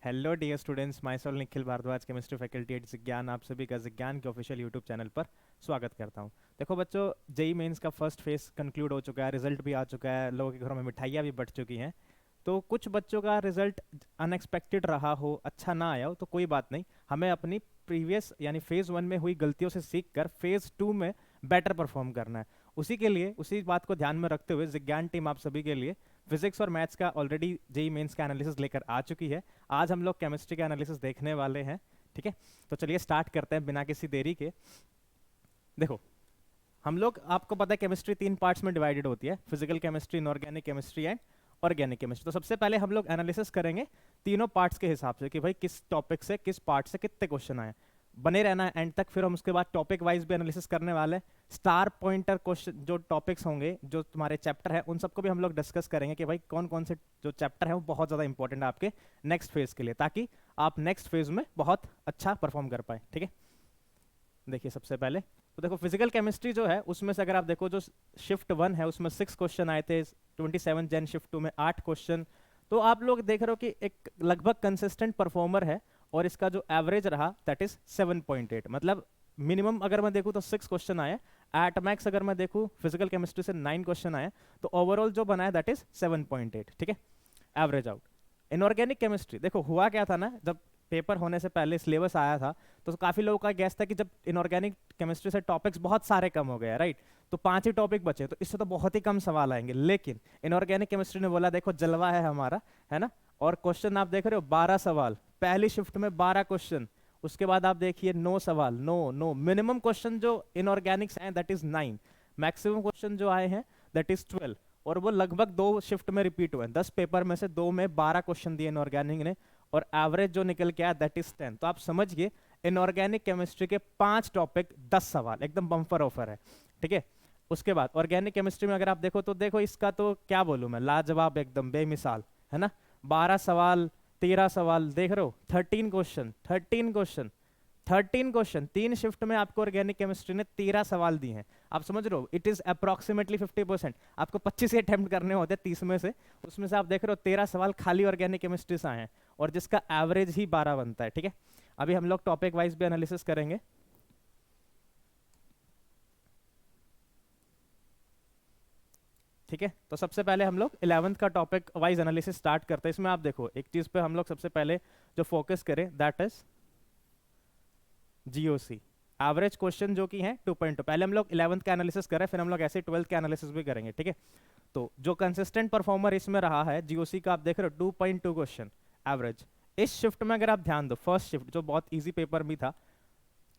Hello dear students, myself Nikhil Bhardwaj, chemistry faculty at Jigyan. आप सभी का जिज्ञान के ऑफिशियल यूट्यूब चैनल पर स्वागत करता हूं। देखो बच्चों, जेई मेंस का फर्स्ट फेज कंक्लूड हो चुका है, रिजल्ट भी आ चुका है, लोगों के घरों में मिठाइयाँ भी बट चुकी हैं। तो कुछ बच्चों का रिजल्ट अनएक्सपेक्टेड रहा हो, अच्छा ना आया हो, तो कोई बात नहीं। हमें अपनी प्रीवियस यानी फेज वन में हुई गलतियों से सीख कर फेज टू में बेटर परफॉर्म करना है। उसी के लिए, उसी बात को ध्यान में रखते हुए जिज्ञान टीम आप सभी के लिए फिजिक्स और मैथ्स का ऑलरेडी जेई मेंस का एनालिसिस लेकर आ चुकी है। आज हम लोग केमिस्ट्री का एनालिसिस देखने वाले हैं। ठीक है, तो चलिए स्टार्ट करते हैं बिना किसी देरी के। देखो, हम लोग, आपको पता है केमिस्ट्री तीन पार्ट्स में डिवाइडेड होती है, physical chemistry, inorganic chemistry and organic chemistry. तो सबसे पहले हम लोग एनालिसिस करेंगे तीनों पार्ट्स के हिसाब से कि भाई किस टॉपिक से, किस पार्ट से कितने क्वेश्चन आए। बने रहना है एंड तक। फिर हम उसके बाद टॉपिक वाइज भी एनालिसिस करने वाले हैं। स्टार पॉइंटर क्वेश्चन जो टॉपिक्स होंगे, जो तुम्हारे चैप्टर है, उन सबको भी हम लोग डिस्कस करेंगे कि भाई कौन कौन से जो चैप्टर है वो बहुत ज़्यादा इंपॉर्टेंट है आपके नेक्स्ट फेज के लिए, ताकि आप नेक्स्ट फेज में बहुत अच्छा परफॉर्म कर पाए। ठीक है, देखिए सबसे पहले तो देखो, फिजिकल केमिस्ट्री जो है उसमें से अगर आप देखो, जो शिफ्ट वन है उसमें 6 क्वेश्चन आए थे, 27 जैन शिफ्ट टू में 8 क्वेश्चन। तो आप लोग देख रहे हो कि एक लगभग कंसिस्टेंट परफॉर्मर है, और इसका जो एवरेज रहा दैट इज 7.8। मतलब मिनिमम अगर मैं देखूँ तो 6 क्वेश्चन आए, एट मैक्स अगर मैं देखूँ फिजिकल केमिस्ट्री से 9 क्वेश्चन आए, तो ओवरऑल जो बना है दैट इज 7.8। ठीक है, एवरेज आउट। इनऑर्गेनिक केमिस्ट्री, देखो हुआ क्या था ना, जब पेपर होने से पहले सिलेबस आया था तो काफी लोगों का गैस था कि जब इनऑर्गेनिक केमिस्ट्री से टॉपिक्स बहुत सारे कम हो गए, राइट, तो 5 ही टॉपिक बचे, तो इससे तो बहुत ही कम सवाल आएंगे। लेकिन इनऑर्गेनिक केमिस्ट्री ने बोला देखो जलवा है हमारा, है ना। और क्वेश्चन आप देख रहे हो, 12 सवाल पहली शिफ्ट में, 12 क्वेश्चन। उसके बाद आप देखिए 9 सवाल, नो मिनिमम क्वेश्चन जो इनऑर्गेनिक्स हैं दैट इज 9, मैक्सिमम क्वेश्चन जो आए हैं दैट इज 12। और वो लगभग 2 शिफ्ट में रिपीट हुए हैं। 10 पेपर में से 2 में 12 क्वेश्चन दिए इनऑर्गेनिक ने, और एवरेज जो निकल के आया दैट इज 10। तो आप समझिए इनऑर्गेनिक केमिस्ट्री के 5 टॉपिक 10 सवाल, एकदम बम्पर ऑफर है। ठीक है, उसके बाद ऑर्गेनिक केमिस्ट्री में अगर आप देखो तो देखो इसका तो क्या बोलूं मैं, लाजवाब, एकदम बेमिसाल, है ना। 12 सवाल, 13 सवाल, देख रहे हो, 13 क्वेश्चन, 13 क्वेश्चन 3 शिफ्ट में आपको ऑर्गेनिक केमिस्ट्री ने 13 सवाल दिए हैं। आप समझ रहे हो, इट इज अप्रोक्सीमेटली 50%। आपको 25 ही अटेम्प्ट करने होते हैं 30 में से, उसमें से आप देख रहे हो 13 सवाल खाली ऑर्गेनिक केमिस्ट्री से आए हैं, और जिसका एवरेज ही 12 बनता है। ठीक है, अभी हम लोग टॉपिक वाइज भी एनालिसिस करेंगे। ठीक है, तो सबसे पहले हम लोग 11th का टॉपिक वाइज एनालिसिस स्टार्ट करते हैं। इसमें आप देखो एक चीज पे हम लोग सबसे पहले जो फोकस करें that is GOC. Average question जो कि है 2.2। पहले हम लोग 11th का एनालिसिस करें, फिर हम लोग ऐसे 12th का एनालिसिस भी करेंगे। ठीक है, तो जो कंसिस्टेंट परफॉर्मर इसमें रहा है जीओसी का, आप देख रहे हो 2.2 क्वेश्चन एवरेज। इस शिफ्ट में अगर आप ध्यान दो, फर्स्ट शिफ्ट जो बहुत इजी पेपर भी था,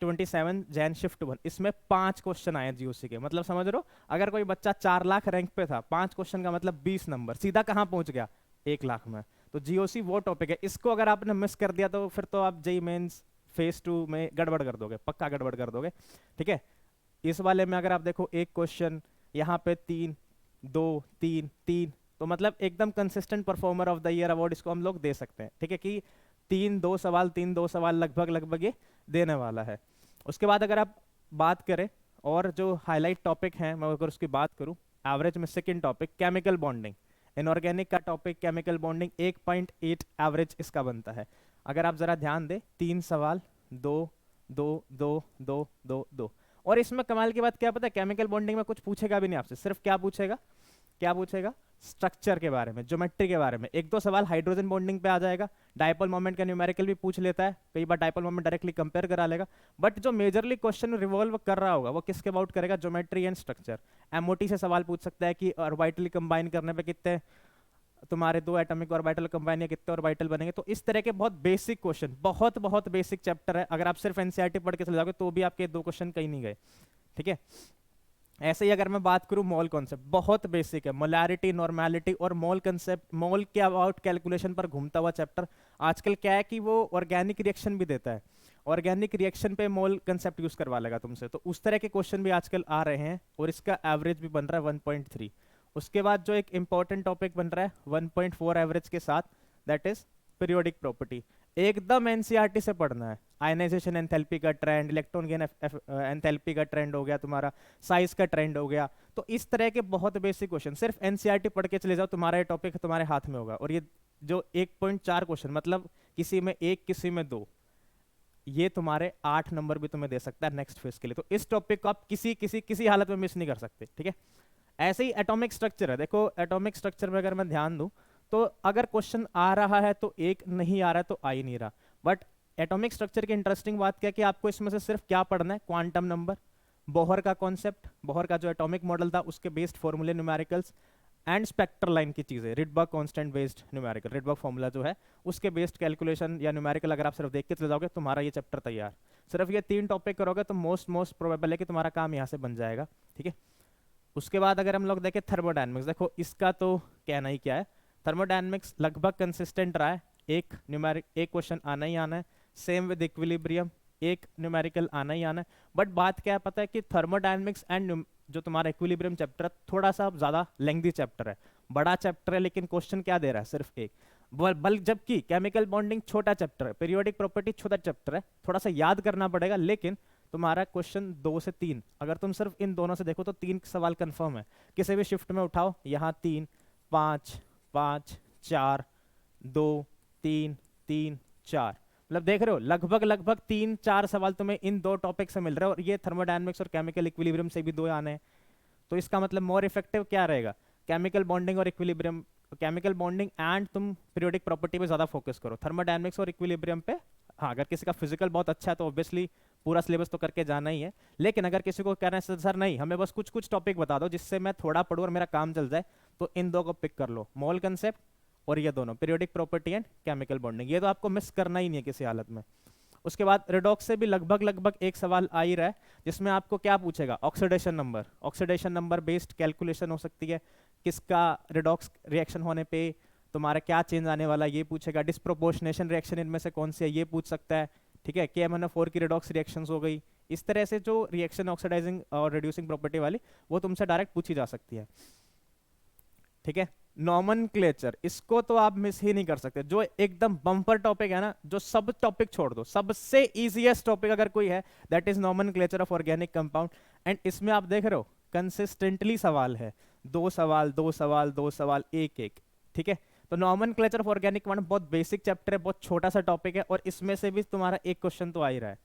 27 जैन शिफ्ट वन, इसमें 5 क्वेश्चन आए जीओसी के। मतलब समझ रहे हो, अगर कोई बच्चा 4 लाख रैंक पे था, 5 क्वेश्चन का मतलब 20 नंबर, सीधा कहाँ पहुंच गया, 1 लाख में। तो जीओसी वो टॉपिक है, इसको अगर आपने मिस कर दिया तो फिर तो आप जेई मेंस फेज टू में गड़बड़ कर दोगे, पक्का गड़बड़ कर दोगे। ठीक है, इस वाले में अगर आप देखो एक क्वेश्चन, यहाँ पे 3, 2, 3, 3, तो मतलब एकदम consistent performer of the year award इसको हम लोग दे सकते हैं। ठीक है, कि 3 2 सवाल लगभग लगभग ये देने वाला है। उसके बाद अगर आप बात करें और जो हाईलाइट टॉपिक हैं, मैं अगर उसकी बात करूं, एवरेज में second topic chemical bonding. Inorganic का टॉपिक केमिकल बॉन्डिंग 1.8 एवरेज इसका बनता है। अगर आप जरा ध्यान दें, 3 सवाल, 2 2 2 2 2 2। और इसमें कमाल की बात क्या पता है, केमिकल बॉन्डिंग में कुछ पूछेगा भी नहीं आपसे, सिर्फ क्या पूछेगा, क्या पूछेगा, स्ट्रक्चर के बारे में, ज्योमेट्री के बारे में। 1 2 सवाल हाइड्रोजन बॉन्डिंग पे आ जाएगा, डायपोल मोमेंट का न्यूमेरिकल भी पूछ लेता है, कई बार डायपोल मोमेंट डायरेक्टली कंपेयर करा लेगा। बट जो मेजरली क्वेश्चन रिवॉल्व कर रहा होगा वो किसके अबाउट करेगा, ज्योमेट्री एंड स्ट्रक्चर। एमओटी से सवाल पूछ सकता है कि ऑर्बिटली कंबाइन करने पे कितने तुम्हारे 2 एटॉमिक ऑर्बिटल कंबाइन या कितने ऑर्बिटल बनेंगे। तो इस तरह के बहुत बेसिक क्वेश्चन, बहुत बहुत बेसिक चैप्टर है। अगर आप सिर्फ एनसीईआरटी पढ़ के चले जाओगे तो भी आपके 2 क्वेश्चन कहीं नहीं गए। ठीक है, ऐसे ही अगर मैं बात करूं मोल कॉन्सेप्ट, बहुत बेसिक है, मोलैरिटी, नॉर्मेलिटी और मोल कॉन्सेप्ट, मोल के अबाउट कैलकुलेशन पर घूमता हुआ चैप्टर। आजकल क्या है कि वो ऑर्गेनिक रिएक्शन भी देता है, ऑर्गेनिक रिएक्शन पे मोल कंसेप्ट यूज करवा लेगा तुमसे, तो उस तरह के क्वेश्चन भी आजकल आ रहे हैं, और इसका एवरेज भी बन रहा है 1.3। उसके बाद जो एक इंपॉर्टेंट टॉपिक बन रहा है 1.4 एवरेज के साथ, दैट इज पीरियोडिक प्रॉपर्टी। एकदम एनसीईआरटी से पढ़ना है। आयनाइजेशन एंथैल्पी का ट्रेंड, इलेक्ट्रॉन गेन एंथैल्पी का ट्रेंड हो गया तुम्हारा, साइज का ट्रेंड हो गया। तो इस तरह के बहुत बेसिक क्वेश्चन सिर्फ एनसीईआरटी पढ़ के चले जाओ, तुम्हारा ये टॉपिक तुम्हारे हाथ में होगा। और ये जो 1.4 क्वेश्चन, मतलब किसी में 1, किसी में 2, ये तुम्हारे 8 नंबर भी तुम्हें दे सकता है नेक्स्ट फेज के लिए। तो इस टॉपिक को आप किसी किसी किसी हालत में मिस नहीं कर सकते, ठीक है। ऐसे ही एटॉमिक स्ट्रक्चर है, देखो एटॉमिक स्ट्रक्चर में अगर मैं ध्यान दूं तो अगर क्वेश्चन आ रहा है तो एक, नहीं आ रहा है तो आ ही नहीं रहा। बट एटॉमिक स्ट्रक्चर की इंटरेस्टिंग बात क्या है कि आपको इसमें से सिर्फ क्या पढ़ना है, क्वांटम नंबर, बोहर का कॉन्सेप्ट, बोहर का जो एटॉमिक मॉडल था उसके बेस्ड फॉर्मूले न्यूमेरिकल्स, एंड स्पेक्ट्रल लाइन की चीजें, Rydberg constant based numerical, Rydberg formula जो है उसके बेस्ड कैलकुलेशन या न्यूमेरिकल अगर आप सिर्फ देख के चले जाओगे तुम्हारा ये चैप्टर तैयार। सिर्फ ये 3 टॉपिक करोगे तो मोस्ट प्रोबेबल है कि तुम्हारा काम यहाँ से बन जाएगा, ठीक है। उसके बाद अगर हम लोग देखें थर्मोडायनेमिक्स, देखो इसका तो कहना ही क्या है, थर्मोडायनेमिक्स लगभग कंसिस्टेंट रहा है, एक न्यूमेरिक एक क्वेश्चन आना ही आना है, सेम विद इक्विलिब्रियम एक न्यूमेरिकल आना ही आना है। बट बात क्या है पता है कि थर्मोडायनेमिक्स एंड जो तुम्हारा इक्विलिब्रियम चैप्टर है थोड़ा सा ज्यादा लेंथी चैप्टर है, बड़ा चैप्टर है, लेकिन क्वेश्चन क्या दे रहा है, सिर्फ एक। बल्कि जबकि केमिकल बॉन्डिंग छोटा चैप्टर है, पीरियोडिक प्रॉपर्टी छोटा चैप्टर है, थोड़ा सा याद करना पड़ेगा, लेकिन तुम्हारा क्वेश्चन 2 से 3, अगर तुम सिर्फ इन दोनों से देखो तो 3 सवाल कंफर्म है, किसी भी शिफ्ट में उठाओ, यहाँ 3 5 5 4 2 3 3 4, मतलब देख रहे हो लगभग 3-4 सवाल तुम्हें इन 2 टॉपिक से मिल रहे हैं, और ये थर्मोडायनेमिक्स और केमिकल इक्विलिब्रियम से भी 2 आने हैं। तो इसका मतलब मोर इफेक्टिव क्या रहेगा, केमिकल बॉन्डिंग और इक्विलिब्रियम, केमिकल बॉन्डिंग एंड तुम पीरियोडिक प्रॉपर्टी पे ज्यादा फोकस करो, थर्मोडायनेमिक्स और इक्विलिब्रियम पे। हाँ, अगर किसी का फिजिकल बहुत अच्छा है तो ऑब्वियसली पूरा सिलेबस तो करके जाना ही है, लेकिन अगर किसी को कहना है सर नहीं हमें बस कुछ कुछ टॉपिक बता दो जिससे मैं थोड़ा पढ़ूँ और मेरा काम चल जाए, तो इन 2 को पिक कर लो, मोल कंसेप्ट और ये दोनों periodic property and chemical bonding, ये तो आपको मिस करना ही नहीं है किसी हालत में। उसके बाद रिडॉक्स से भी लगभग एक सवाल आ ही रहा है, जिसमें आपको क्या पूछेगा, oxidation number, oxidation number based calculation हो सकती है, किसका रिडॉक्स रिएक्शन होने पे तुम्हारा क्या चेंज आने वाला ये पूछेगा, डिस्प्रोपोर्शनेशन रिएक्शन इनमें से कौन सी है ये पूछ सकता है, ठीक है। KMnO4 की रिडॉक्स रिएक्शंस हो गई, इस तरह से जो रिएक्शन ऑक्सीडाइजिंग और रिड्यूसिंग प्रॉपर्टी वाली वो तुमसे डायरेक्ट पूछी जा सकती है, ठीक है। नॉमेनक्लेचर, इसको तो आप मिस ही नहीं कर सकते, जो एकदम बम्पर टॉपिक है ना, जो सब टॉपिक छोड़ दो, सबसे इजीएस्ट टॉपिक अगर कोई है that is nomenclature of organic compound. And इसमें आप देख रहे हो कंसिस्टेंटली सवाल है, 2 सवाल 2 सवाल 2 सवाल 1-1, ठीक है। तो नॉमेनक्लेचर ऑफ ऑर्गेनिक कंपाउंड बहुत बेसिक चैप्टर है, बहुत छोटा सा टॉपिक है, और इसमें से भी तुम्हारा एक क्वेश्चन तो आ ही रहा है,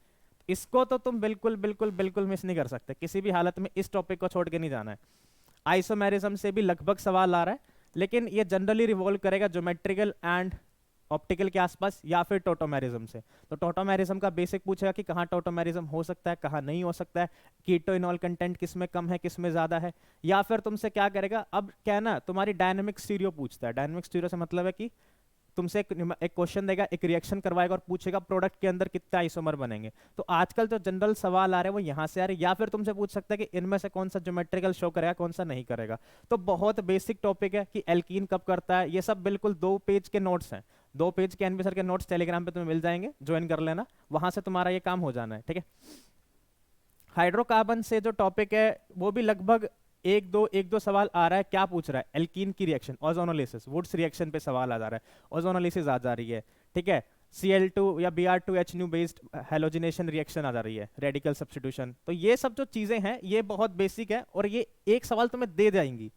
इसको तो तुम बिल्कुल बिल्कुल बिल्कुल मिस नहीं कर सकते, किसी भी हालत में इस टॉपिक को छोड़ के नहीं जाना है। आइसोमेरिज्म से भी लगभग सवाल आ रहा है, लेकिन ये जनरली रिवॉल्व करेगा ज्योमेट्रिकल एंड ऑप्टिकल के आसपास, या फिर टोटोमेरिज्म से। तो टोटोमेरिज्म का बेसिक पूछेगा कि कहाँ टोटोमेरिज्म हो सकता है, कहाँ नहीं हो सकता है, कीटो इनॉल कंटेंट किस में कम है किस में ज्यादा है, या फिर तुमसे क्या करेगा, अब क्या है ना, तुम्हारी डायनेमिक स्टीरियो पूछता है। डायनेमिक स्टीरियो से मतलब है कि तुमसे एक क्वेश्चन देगा, एक रिएक्शन करवाएगा और पूछेगा प्रोडक्ट के अंदर कितने आइसोमर बनेंगे। तो आजकल जो जनरल सवाल आ रहे हैं वो यहाँ से आ रहे हैं, या फिर तुमसे पूछ सकता है कि इनमें से कौन सा ज्योमेट्रिकल शो करेगा कौन सा नहीं करेगा। तो बहुत बेसिक टॉपिक है कि एल्कीन कब करता है, ये सब बिल्कुल 2 पेज के नोट्स हैं, 2 पेज के एनबी सर के नोट्स टेलीग्राम पे तुम्हें मिल जाएंगे, ज्वाइन कर लेना, वहां से तुम्हारा ये काम हो जाना है, ठीक है। हाइड्रोकार्बन से जो टॉपिक है वो भी लगभग एक दो सवाल आ रहा है, क्या पूछ रहा है, एल्कीन की रिएक्शन, ओजोनोलिसिस, वुड्स रिएक्शन पे सवाल आ जा रहा है, ओजोनोलिसिस आ जा रही है, ठीक है। Cl2 या Br2H बेस्ड हेलोजिनेशन रिएक्शन आ जा रही है, रेडिकल सब्स्टिट्यूशन। तो ये सब जो चीजें हैं ये बहुत बेसिक है, और ये एक सवाल तुम्हें दे जाएंगी।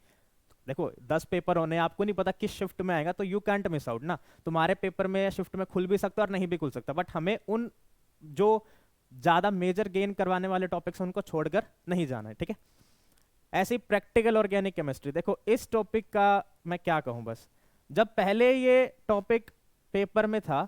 देखो 10 पेपर होने, आपको नहीं पता किस शिफ्ट में आएगा, तो यू कैंट मिस आउट ना, तुम्हारे पेपर में शिफ्ट में खुल भी सकता है और नहीं भी खुल सकता, बट हमें उन जो ज्यादा मेजर गेन करवाने वाले टॉपिक्स उनको छोड़कर नहीं जाना है, ठीक है। ऐसी प्रैक्टिकल ऑर्गेनिक केमिस्ट्री, देखो इस टॉपिक का मैं क्या कहूं, बस जब पहले ये टॉपिक पेपर में था,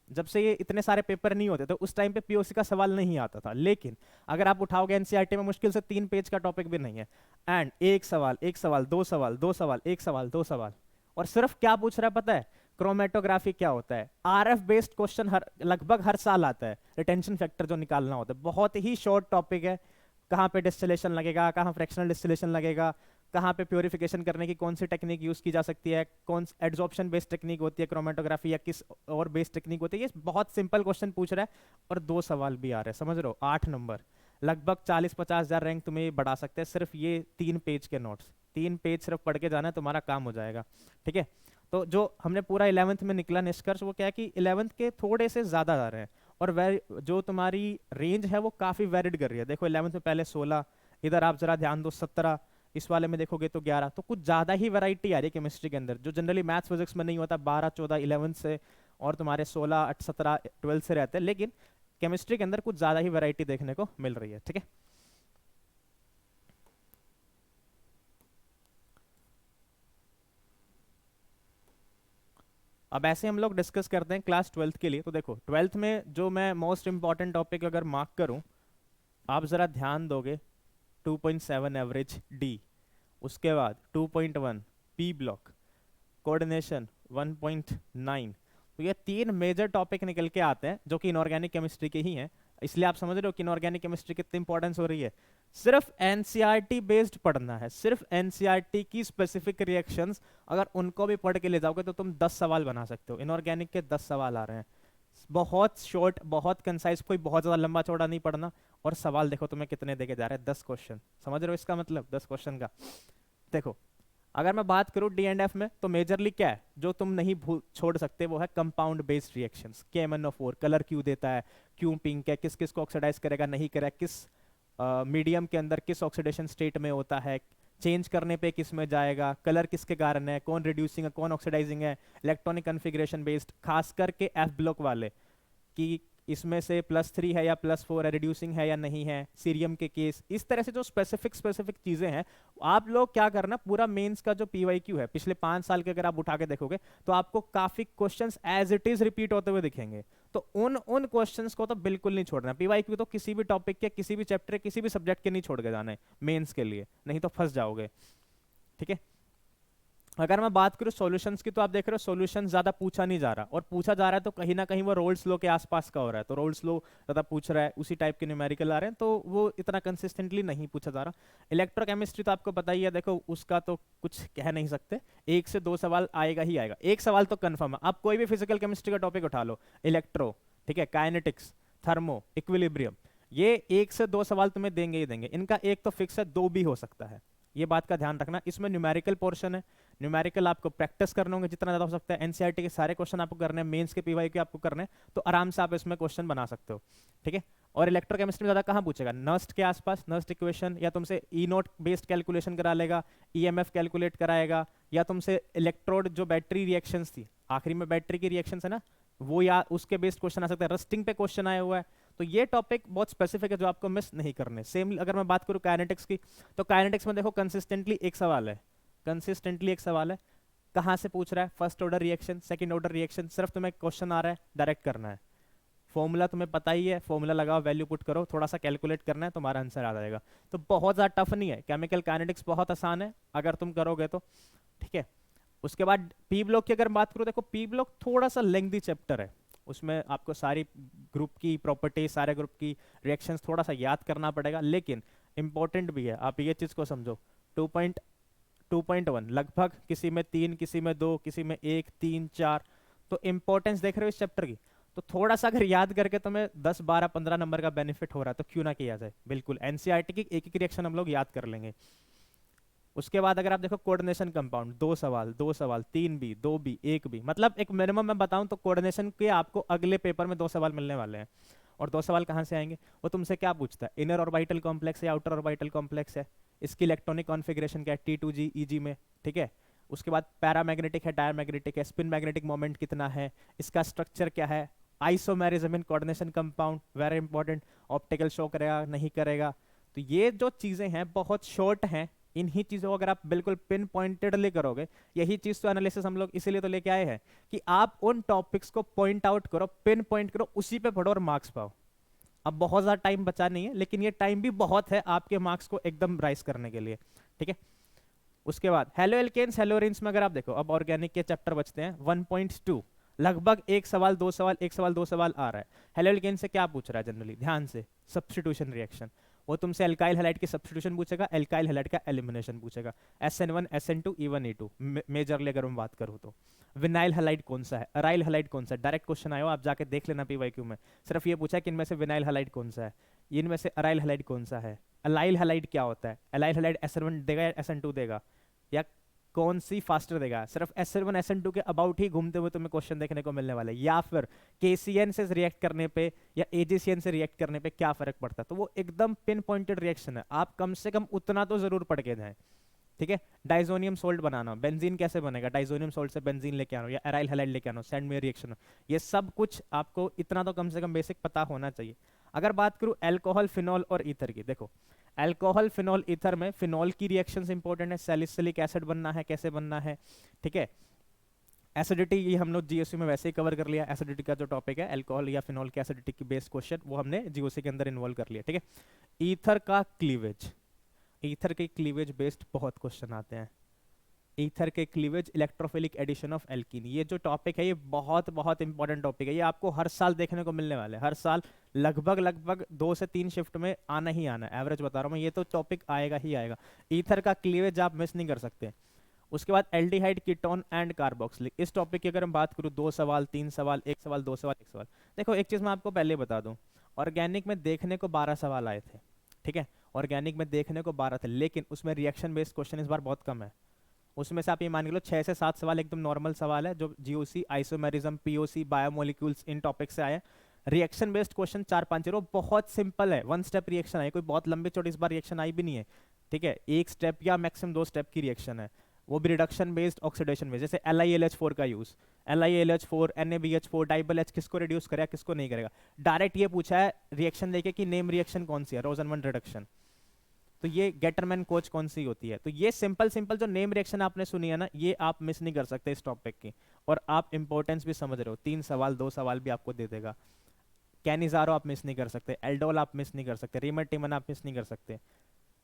जब से ये इतने सारे पेपर नहीं होते तो उस टाइम पे पीओसी का सवाल नहीं आता था, लेकिन अगर आप उठाओगे एनसीईआरटी में मुश्किल से 3 पेज का टॉपिक भी नहीं है, एंड एक सवाल 2 सवाल 2 सवाल 1 सवाल 2 सवाल, और सिर्फ क्या पूछ रहा है पता है, क्रोमेटोग्राफी क्या होता है, आरएफ बेस्ड क्वेश्चन लगभग हर साल आता है, रिटेंशन फैक्टर जो निकालना होता है, बहुत ही शॉर्ट टॉपिक है, कहाँ पे डिस्टिलेशन लगेगा, कहाँ फ्रैक्शनल डिस्टिलेशन लगेगा, कहाँ पे प्योरिफिकेशन करने की कौन सी टेक्निक यूज की जा सकती है, कौन एड्सॉर्प्शन बेस्ड टेक्निक होती है क्रोमेटोग्राफी, या किस और बेस्ड टेक्निक होती है, ये बहुत सिंपल क्वेश्चन पूछ रहा है, और 2 सवाल भी आ रहे हैं, समझ रहे हो, 8 नंबर, लगभग 40-50 हजार रैंक तुम्हें बढ़ा सकते हैं, सिर्फ ये 3 पेज के नोट्स, 3 पेज सिर्फ पढ़ के जाना है, तुम्हारा काम हो जाएगा, ठीक है। तो जो हमने पूरा 11th में निकला निष्कर्ष वो क्या है कि 11th के थोड़े से ज्यादा आ रहे हैं, और जो तुम्हारी रेंज है वो काफी वेरिड कर रही है। देखो 11th में पहले 16, इधर आप जरा ध्यान दो 17, इस वाले में देखोगे तो 11, तो कुछ ज्यादा ही वैरायटी आ रही है केमिस्ट्री के अंदर, जो जनरली मैथ्स फिजिक्स में नहीं होता, 12 14 11 से और तुम्हारे 16 17 12 से रहते हैं, लेकिन केमिस्ट्री के अंदर कुछ ज़्यादा ही वैरायटी देखने को मिल रही है। ठीक है, अब ऐसे हम लोग डिस्कस करते हैं क्लास 12th के लिए। तो देखो 12th में जो मैं मोस्ट इंपॉर्टेंट टॉपिक अगर मार्क करूं, आप ज़रा ध्यान दोगे, 2.7 एवरेज डी, उसके बाद 2.1 पी ब्लॉक, कोऑर्डिनेशन 1.9। तो ये तीन मेजर टॉपिक निकल के आते हैं जो कि इनऑर्गेनिक केमिस्ट्री के ही हैं। इसलिए आप समझ रहे हो कि इनऑर्गेनिक केमिस्ट्री कितनी इंपॉर्टेंस हो रही है। सिर्फ एनसीईआरटी बेस्ड पढ़ना है, सिर्फ एनसीईआरटी की स्पेसिफिक रिएक्शंस, अगर उनको भी पढ़ के ले जाओगे तो तुम 10 सवाल बना सकते हो। इनऑर्गेनिक के 10 सवाल आ रहे हैं, बहुत शॉर्ट, बहुत कंसाइज, कोई बहुत ज्यादा लंबा चौड़ा नहीं पढ़ना। और सवाल देखो तुम्हें कितने देके जा रहे हैं, 10 क्वेश्चन। समझ रहे हो इसका मतलब, 10 क्वेश्चन का। देखो अगर मैं बात करूं डी एंड एफ में, तो मेजरली क्या है जो तुम नहीं भूल छोड़ सकते, वो है compound based reactions. KMnO4 colour क्यों देता है, क्यों पिंक है, किस किस को ऑक्सीडाइज करेगा, नहीं करेगा, किस मीडियम के अंदर किस ऑक्सीडेशन स्टेट में होता है, चेंज करने पे किस में जाएगा, कलर किसके कारण है, कौन रिड्यूसिंग है, कौन ऑक्सीडाइजिंग है, इलेक्ट्रॉनिक कन्फिग्रेशन बेस्ड, खास करके एफ ब्लॉक वाले कि इसमें से +3 है या +4 है, रिड्यूसिंग है या नहीं है, सीरियम के केस। इस तरह से जो स्पेसिफिक चीजें हैं, आप लोग क्या करना, पूरा मेंस का जो पीवाईक्यू है पिछले 5 साल के अगर आप उठा के देखोगे तो आपको काफी questions as it is repeat होते हुए दिखेंगे। तो उन क्वेश्चंस को तो बिल्कुल नहीं छोड़ना। पीवाईक्यू तो किसी भी टॉपिक के, किसी भी चैप्टर, किसी भी सब्जेक्ट के नहीं छोड़ के जाना है मेंस के लिए, नहीं तो फंस जाओगे। ठीक है, अगर मैं बात करूं सॉल्यूशंस की, तो आप देख रहे हो सॉल्यूशन ज्यादा पूछा नहीं जा रहा, और पूछा जा रहा है तो कहीं ना कहीं वो रोल्स लो के आसपास का हो रहा है। तो रोल्स लो ज्यादा पूछ रहा है, उसी टाइप के न्यूमेरिकल आ रहे हैं, तो वो इतना कंसिस्टेंटली नहीं पूछा जा रहा। इलेक्ट्रोकेमिस्ट्री तो आपको पता ही है, देखो उसका तो कुछ कह नहीं सकते, 1 से 2 सवाल आएगा ही आएगा। एक सवाल तो कन्फर्म है, आप कोई भी फिजिकल केमिस्ट्री का टॉपिक उठा लो, इलेक्ट्रो, ठीक है, काइनेटिक्स, थर्मो, इक्विलिब्रियम, ये 1 से 2 सवाल तुम्हें देंगे ही देंगे। इनका एक तो फिक्स है, 2 भी हो सकता है, ये बात का ध्यान रखना। इसमें न्यूमेरिकल पोर्शन है, न्यूमेरिकल आपको प्रैक्टिस करने होंगे जितना ज्यादा हो सकता है। एनसीईआरटी के सारे क्वेश्चन आपको करने हैं, मेंस के पीवाई के आपको करने हैं, तो आराम से आप इसमें क्वेश्चन बना सकते हो। ठीक है, और इलेक्ट्रोकेमिस्ट्री में ज्यादा कहाँ पूछेगा, नस्ट के आसपास, नस्ट इक्वेशन, या तुमसे ई नोट बेस्ड कैलकुलेशन करा लेगा, ईएमएफ कैलकुलेट कराएगा, या तुमसे इलेक्ट्रोड जो बैटरी रिएक्शंस थी, आखिरी में बैटरी की रिएक्शंस है ना, वो या उसके बेस्ड क्वेश्चन आ सकता है। रस्टिंग पे क्वेश्चन आया हुआ है, तो ये टॉपिक बहुत स्पेसिफिक है जो आपको मिस नहीं करने। सेम अगर मैं बात करूं काइनेटिक्स की, तो काइनेटिक्स में देखो कंसिस्टेंटली एक सवाल है, कंसिस्टेंटली एक सवाल है। कहाँ से पूछ रहा है, first order reaction, second order reaction, सिर्फ तुम्हें क्वेश्चन आ रहा है, डायरेक्ट करना है। फॉर्मूला तुम्हें पता ही है, फॉर्मूला लगाओ, वैल्यू पुट करो, थोड़ा सा कैलकुलेट करना है, तुम्हारा आंसर आ जाएगा। तो बहुत ज़्यादा टफ नहीं है, केमिकल काइनेटिक्स बहुत आसान है अगर तुम करोगे तो। ठीक है, उसके बाद पी ब्लॉक की अगर बात करूँ, देखो पी ब्लॉक थोड़ा सा लेंथी चैप्टर है, उसमें आपको सारी ग्रुप की प्रॉपर्टी, सारे ग्रुप की रिएक्शंस थोड़ा सा याद करना पड़ेगा, लेकिन इंपॉर्टेंट भी है। आप ये चीज़ को समझो, 2.1 लगभग, किसी में 3, किसी में 2, किसी में 1, 3, 4, तो इंपॉर्टेंस देख रहे हो इस चैप्टर की। तो थोड़ा सा अगर याद करके तुम्हें 10, 12, 15 नंबर का बेनिफिट हो रहा है तो क्यों ना किया जाए। बिल्कुल एनसीईआरटी की एक एक रिएक्शन हम लोग याद कर लेंगे। उसके बाद अगर आप देखो कोऑर्डिनेशन कंपाउंड, 2 सवाल, 2 सवाल, 3 भी, 2 भी, 1 भी, मतलब एक मिनिमम मैं बताऊं तो कोऑर्डिनेशन के आपको अगले पेपर में 2 सवाल मिलने वाले हैं। और 2 सवाल कहाँ से आएंगे, वो तुमसे क्या पूछता है, इनर ऑर्बिटल कॉम्प्लेक्स है या आउटर ऑर्बिटल कॉम्प्लेक्स है, इसकी इलेक्ट्रॉनिक कॉन्फ़िगरेशन क्या है, T2G EG में। ठीक है, उसके बाद पैरामैग्नेटिक है, डायमैग्नेटिक है, स्पिन मैग्नेटिक मोमेंट कितना है, इसका स्ट्रक्चर क्या है, isomerism in coordination compound, very important, optical show करेगा नहीं करेगा। तो ये जो चीजें हैं बहुत शॉर्ट हैं, इन्हीं चीजों को अगर आप बिल्कुल पिन पॉइंटेडली करोगे, यही चीज तो एनालिसिस हम लोग इसीलिए तो लेके आए हैं कि आप उन टॉपिक्स को पॉइंट आउट करो, पिन पॉइंट करो, उसी पे पढ़ो और मार्क्स पाओ। अब बहुत ज्यादा टाइम बचा नहीं है, लेकिन ये टाइम भी बहुत है आपके मार्क्स को एकदम राइज करने के लिए। ठीक है, उसके बाद हेलो एल्केन्स, हेलोरिन्स में अगर आप देखो, अब ऑर्गेनिक के चैप्टर बचते हैं 1.2, लगभग 1 सवाल 2 सवाल, 1 सवाल 2 सवाल आ रहा है। हेलो एल्केन से क्या पूछ रहा है जनरली, ध्यान से, सब्स्टिट्यूशन रिएक्शन। वो तुमसे एल्काइल हैलाइड की सब्स्टिट्यूशन पूछेगा, एल्काइल हैलाइड का एलिमिनेशन पूछेगा, SN1 SN2 E1 E2 majorly अगर मैं बात करूँ तो। विनाइल हैलाइड कौन सा है, अराइल हैलाइड कौन सा है, डायरेक्ट क्वेश्चन आया हो, आप जाके देख लेना पीवाईक्यू में, सिर्फ ये पूछा कि इनमें से विनाइल हैलाइड कौन सा है, इनमें से अराइल हैलाइड कौन सा है, अलाइल हैलाइड क्या होता है, अलाइल हैलाइड SN1 देगा या SN2 देगा, या कौन सी फास्टर देगा। सिर्फ SN1 SN2 के अबाउट ही घूमते हुए तुम्हें क्वेश्चन देखने को मिलने वाले, या फिर KCN से रिएक्ट करने पे या AGCN से रिएक्ट करने पे क्या फर्क पड़ता है। तो वो एकदम पिन पॉइंटेड रिएक्शन है, आप कम से कम उतना तो जरूर पढ़ के जाएं। ठीक है। डाइजोनियम सोल्ट बनाना, बेंजीन कैसे बनेगा, डाइजोनियम सोल्ट से बेंजीन लेके आना या एराइल हैलाइड लेके आना, सेंड में रिएक्शन, ये सब कुछ आपको इतना तो कम से कम बेसिक पता होना चाहिए। अगर बात करूँ अल्कोहल, फिनॉल और ईथर की, देखो अल्कोहल, फिनॉल, ईथर में फिनॉल की रिएक्शंस इंपॉर्टेंट है, सैलिसिलिक एसिड बनना है, कैसे बनना है, ठीक है। एसिडिटी ये हम लोग जीओसी में वैसे ही कवर कर लिया, एसिडिटी का जो टॉपिक है अल्कोहल या फिनॉल की एसिडिटी की बेस्ड क्वेश्चन वो हमने जीओसी के अंदर इन्वॉल्व कर लिया, ठीक है। ईथर का क्लीवेज, ईथर के क्लीवेज बेस्ड बहुत क्वेश्चन आते हैं। ईथर के cleavage, electrophilic addition of alkene, ये जो टॉपिक है ये बहुत बहुत इंपॉर्टेंट टॉपिक है, ये आपको हर साल देखने को मिलने वाला है, हर साल लगभग लगभग 2 से 3 शिफ्ट में आना ही आना है, एवरेज बता रहा हूँ मैं, ये तो टॉपिक आएगा ही आएगा। ईथर का क्लीवेज आप मिस नहीं कर सकते। उसके बाद एल्डिहाइड, कीटोन एंड कार्बोक्सिलिक, इस टॉपिक की अगर हम बात करूँ 2 सवाल 3 सवाल 1 सवाल 2 सवाल 1 सवाल। देखो एक चीज मैं आपको पहले बता दूं, ऑर्गेनिक में देखने को 12 सवाल आए थे, ठीक है, ऑर्गेनिक में देखने को 12 थे, लेकिन उसमें रिएक्शन बेस्ड क्वेश्चन इस बार बहुत कम है। उसमें से आप ये मान के लो 6 से 7 सवाल एकदम नॉर्मल सवाल है जो जीओसी, आइसोमेरिज्म, पीओसी, बायोमोलिक्यूल्स, इन टॉपिक से आए। रिएक्शन बेस्ड क्वेश्चन 4-5 वो बहुत सिंपल है, 1 स्टेप रिएक्शन है, कोई बहुत लंबी चौड़ी इस बार रिएक्शन आई भी नहीं है, ठीक है, 1 स्टेप या मैक्सिमम 2 स्टेप की रिएक्शन है, वो भी रिडक्शन बेस्ड, ऑक्सीडेशन बेस्ड, जैसे LiLH4 का यूज, LiLH4 NaBH4 डाइबल H किसको रिड्यूस करेगा किसको नहीं करेगा, डायरेक्ट ये पूछा है रिएक्शन देके कि नेम रिएक्शन कौन सी है, रोजनमंड रिडक्शन, तो ये गेटरमैन कोच कौन सी होती है, तो ये सिंपल सिंपल जो नेम रिएक्शन आपने सुनी है ना, ये आप मिस नहीं कर सकते इस टॉपिक की, और आप इंपॉर्टेंस भी समझ रहे हो, 3 सवाल 2 सवाल भी आपको दे देगा। कैनिजारो आप मिस नहीं कर सकते, एल्डोल आप मिस नहीं कर सकते, रिमेटिमन आप मिस नहीं कर सकते।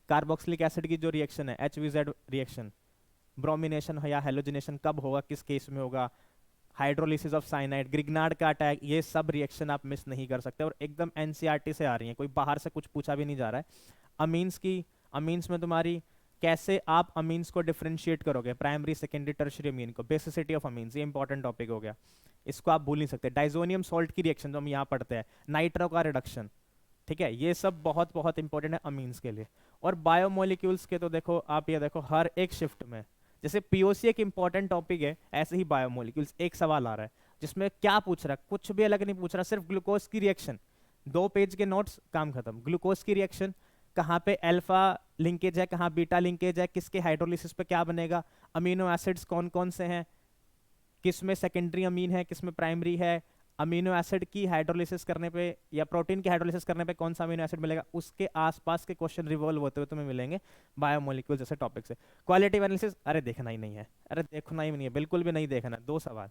कार्बोक्सिलिक एसिड की जो रिएक्शन है HVZ रिएक्शन, ब्रोमिनेशन या हेलोजिनेशन कब होगा, किस केस में होगा, हाइड्रोलिसिस ऑफ साइनाइड, ग्रिग्नार्ड का अटैक, ये सब रिएक्शन आप मिस नहीं कर सकते, और एकदम एनसीईआरटी से आ रही है, कोई बाहर से कुछ पूछा भी नहीं जा रहा है। अमीन्स की, अमीन्स में तुम्हारी कैसे आप अमीन्स को डिफरेंशिएट करोगे, प्राइमरी सेकेंडरी टर्शियरी अमीन को, बेसिसिटी ऑफ अमीन्स, ये इंपॉर्टेंट टॉपिक हो गया, इसको आप भूल नहीं सकते। डाइजोनियम सॉल्ट की रिएक्शन जो हम यहाँ पढ़ते हैं, नाइट्रो का रिडक्शन, ठीक है, ये सब बहुत बहुत इंपॉर्टेंट है अमीन्स के लिए। और बायोमोलिक्यूल्स के तो देखो आप, ये देखो हर एक शिफ्ट में, जैसे पीओसी एक इंपॉर्टेंट टॉपिक है, ऐसे ही बायोमोलिक्यूल्स एक सवाल आ रहा है जिसमें क्या पूछ रहा है, कुछ भी अलग नहीं पूछ रहा, सिर्फ ग्लूकोज की रिएक्शन, 2 पेज के नोट्स, काम खत्म। ग्लूकोज की रिएक्शन, कहाँ पे अल्फा लिंकेज है, कहाँ बीटा लिंकेज है, किसके हाइड्रोलिसिस पे क्या बनेगा, अमीनो एसिड्स कौन कौन से हैं, किस में सेकेंडरी अमीन है किस में प्राइमरी है, अमीनो एसिड की हाइड्रोलिसिस करने पे या प्रोटीन की हाइड्रोलिसिस करने पे कौन सा अमीनो एसिड मिलेगा, उसके आसपास के क्वेश्चन रिवॉल्व होते हुए तुम्हें मिलेंगे बायोमोलिक्यूल जैसे टॉपिक से। क्वालिटेटिव एनालिसिस अरे देखना ही नहीं है, अरे देखना ही नहीं है, बिल्कुल भी नहीं देखना, 2 सवाल,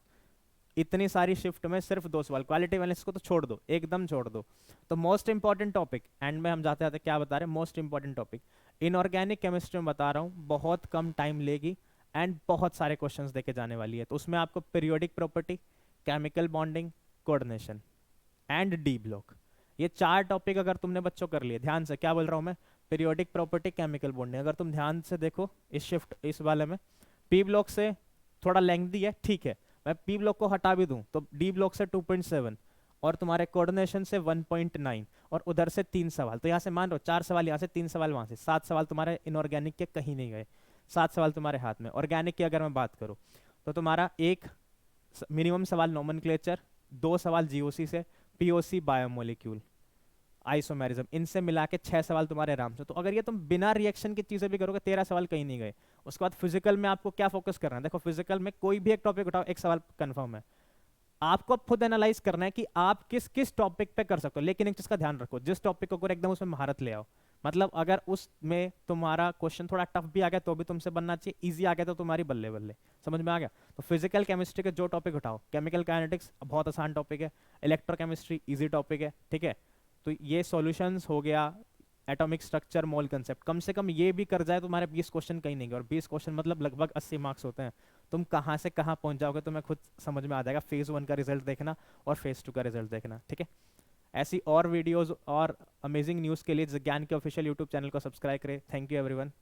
इतनी सारी शिफ्ट में सिर्फ 2 सवाल, क्वालिटेटिव एनालिसिस को तो छोड़ दो, एकदम छोड़ दो। तो मोस्ट इंपॉर्टेंट टॉपिक एंड में हम जाते जाते क्या बता रहे हैं, most important topic inorganic chemistry में बता रहा हूँ, बहुत कम टाइम लेगी एंड बहुत सारे क्वेश्चंस देके जाने वाली है। तो उसमें आपको periodic property, chemical bonding, coordination and D block, ये 4 टॉपिक अगर तुमने बच्चों कर लिए ध्यान से, क्या बोल रहा हूँ मैं, पीरियोडिक प्रॉपर्टी, केमिकल बॉन्डिंग, अगर तुम ध्यान से देखो इस शिफ्ट इस वाले में, पी ब्लॉक से थोड़ा लेंथी है, ठीक है, मैं पी ब्लॉक को हटा भी दूं तो डी ब्लॉक से 2.7 और तुम्हारे कोऑर्डिनेशन से 1.9 और उधर से 3 सवाल, तो यहाँ से मान लो 4 सवाल यहाँ से, 3 सवाल वहां से, 7 सवाल तुम्हारे इनऑर्गेनिक के कहीं नहीं गए, 7 सवाल तुम्हारे हाथ में। ऑर्गेनिक की अगर मैं बात करूँ तो तुम्हारा एक मिनिमम सवाल नोमेनक्लेचर, 2 सवाल जीओसी से, पीओसी, बायोमोलिक्यूल, आइसोमेरिज्म, इनसे मिला के 6 सवाल तुम्हारे आराम से। तो अगर ये तुम बिना रिएक्शन की चीजें भी करोगे 13 सवाल कहीं नहीं गए। उसके बाद फिजिकल में आपको क्या फोकस करना है, देखो फिजिकल में कोई भी एक टॉपिक उठाओ, एक सवाल कंफर्म है, आपको खुद एनालाइज करना है कि आप किस किस टॉपिक पे कर सकते हो, लेकिन एक चीज का ध्यान रखो, जिस टॉपिक को करो एकदम उसमें महारत ले आओ, मतलब अगर उसमें तुम्हारा क्वेश्चन थोड़ा टफ भी आ गया तो भी तुमसे बनना चाहिए, इजी आ गया तो तुम्हारी बल्ले बल्ले, समझ में आ गया। तो फिजिकल केमिस्ट्री के जो टॉपिक उठाओ, केमिकल काइनेटिक्स बहुत आसान टॉपिक है, इलेक्ट्रोकेमिस्ट्री इजी टॉपिक है, ठीक है, तो ये सॉल्यूशंस हो गया, एटॉमिक स्ट्रक्चर, मोल कंसेप्ट, कम से कम ये भी कर जाए तो तुम्हारे 20 क्वेश्चन कहीं नहीं गए, और 20 क्वेश्चन मतलब लगभग 80 मार्क्स होते हैं, तुम कहाँ से कहाँ पहुंच जाओगे तुम्हें खुद समझ में आ जाएगा। फेज 1 का रिजल्ट देखना और फेज 2 का रिजल्ट देखना, ठीक है। ऐसी और वीडियोस और अमेजिंग न्यूज़ के लिए ज्ञान के ऑफिशियल यूट्यूब चैनल को सब्सक्राइब करें। Thank you everyone.